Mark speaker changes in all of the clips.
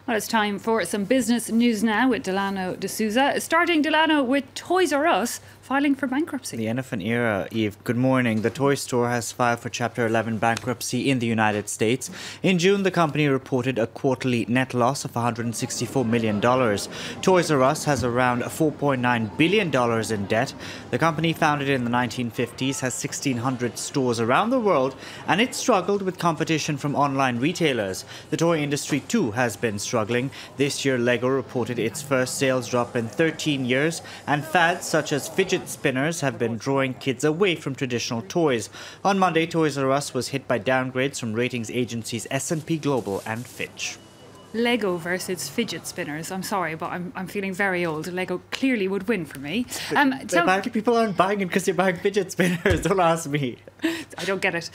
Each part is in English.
Speaker 1: Well, it's time for some business news now with Delano D'Souza. Starting, Delano, with Toys R Us filing for bankruptcy.
Speaker 2: The end of an era, Eve. Good morning. The toy store has filed for Chapter 11 bankruptcy in the United States. In June, the company reported a quarterly net loss of $164 million. Toys R Us has around $4.9 billion in debt. The company, founded in the 1950s, has 1,600 stores around the world, and it struggled with competition from online retailers. The toy industry, too, has been struggling. This year, Lego reported its first sales drop in 13 years, and fads such as fidget spinners have been drawing kids away from traditional toys. On Monday, Toys R Us was hit by downgrades from ratings agencies S&P Global and Fitch.
Speaker 1: Lego versus fidget spinners. I'm sorry, but I'm feeling very old. Lego clearly would win for me.
Speaker 2: People aren't buying it because you're buying fidget spinners. Don't ask me.
Speaker 1: I don't get it.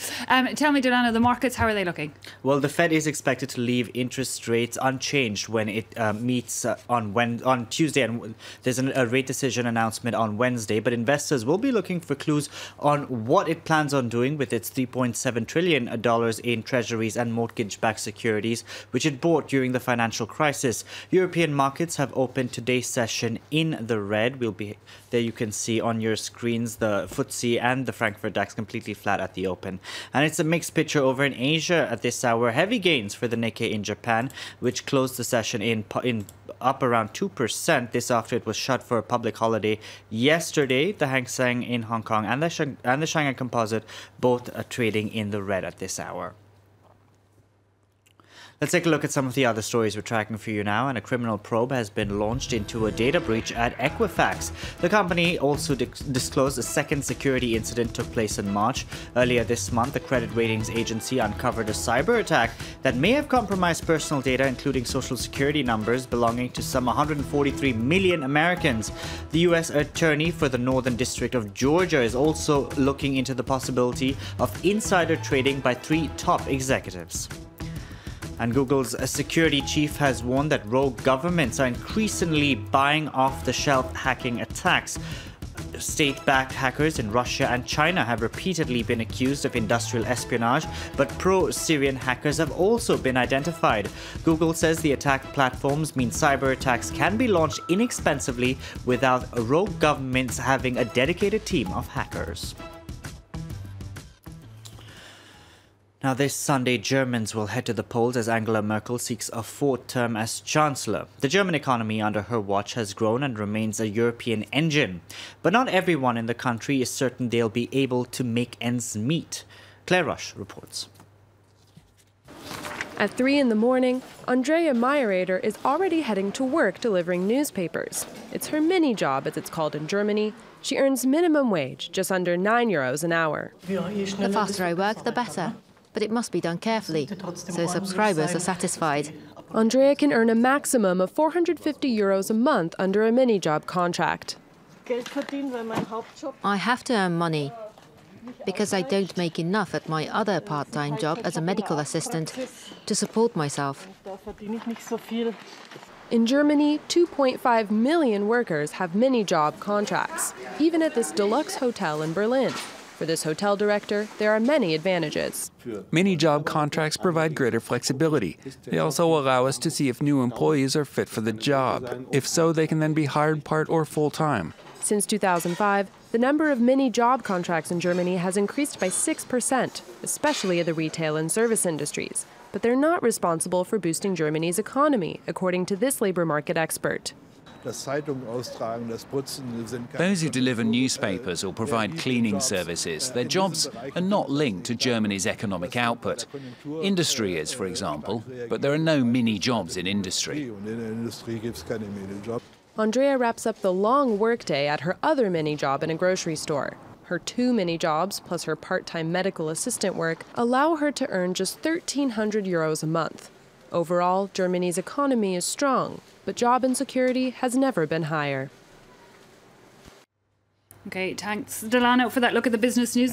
Speaker 1: Tell me, Delano, the markets, how are they looking?
Speaker 2: Well, the Fed is expected to leave interest rates unchanged when it meets on Tuesday, and there's a rate decision announcement on Wednesday. But investors will be looking for clues on what it plans on doing with its $3.7 trillion in treasuries and mortgage-backed securities, which it bought during the financial crisis. European markets have opened today's session in the red. There you can see on your screens the FTSE and the Frankfurt DAX completely flat at the open. And it's a mixed picture over in Asia at this hour. Heavy gains for the Nikkei in Japan, which closed the session in up around 2%. This after it was shut for a public holiday yesterday. The Hang Seng in Hong Kong and the Shanghai Composite both are trading in the red at this hour. Let's take a look at some of the other stories we're tracking for you now. And a criminal probe has been launched into a data breach at Equifax. The company also disclosed a second security incident took place in March. Earlier this month, the credit ratings agency uncovered a cyber attack that may have compromised personal data, including social security numbers belonging to some 143 million Americans. The U.S. Attorney for the Northern District of Georgia is also looking into the possibility of insider trading by 3 top executives. And Google's security chief has warned that rogue governments are increasingly buying off-the-shelf hacking attacks. State-backed hackers in Russia and China have repeatedly been accused of industrial espionage, but pro-Syrian hackers have also been identified. Google says the attack platforms mean cyber attacks can be launched inexpensively without rogue governments having a dedicated team of hackers. Now, this Sunday, Germans will head to the polls as Angela Merkel seeks a 4th term as Chancellor. The German economy under her watch has grown and remains a European engine. But not everyone in the country is certain they'll be able to make ends meet. Claire Rush reports.
Speaker 3: At 3 in the morning, Andrea Meyerader is already heading to work delivering newspapers. It's her mini job, as it's called in Germany. She earns minimum wage, just under €9 an hour.
Speaker 4: The faster I work, the better. But it must be done carefully, so subscribers are satisfied.
Speaker 3: Andrea can earn a maximum of €450 a month under a mini-job contract.
Speaker 4: I have to earn money, because I don't make enough at my other part-time job as a medical assistant to support myself.
Speaker 3: In Germany, 2.5 million workers have mini-job contracts, even at this deluxe hotel in Berlin. For this hotel director, there are many advantages.
Speaker 5: Mini-job contracts provide greater flexibility. They also allow us to see if new employees are fit for the job. If so, they can then be hired part or full-time.
Speaker 3: Since 2005, the number of mini-job contracts in Germany has increased by 6%, especially in the retail and service industries. But they're not responsible for boosting Germany's economy, according to this labor market expert.
Speaker 6: Those who deliver newspapers or provide cleaning services, their jobs are not linked to Germany's economic output. Industry is, for example, but there are no mini-jobs in industry.
Speaker 3: Andrea wraps up the long workday at her other mini-job in a grocery store. Her 2 mini-jobs, plus her part-time medical assistant work, allow her to earn just €1,300 a month. Overall, Germany's economy is strong, but job insecurity has never been higher.
Speaker 1: Okay, thanks, Delano, for that look at the business news.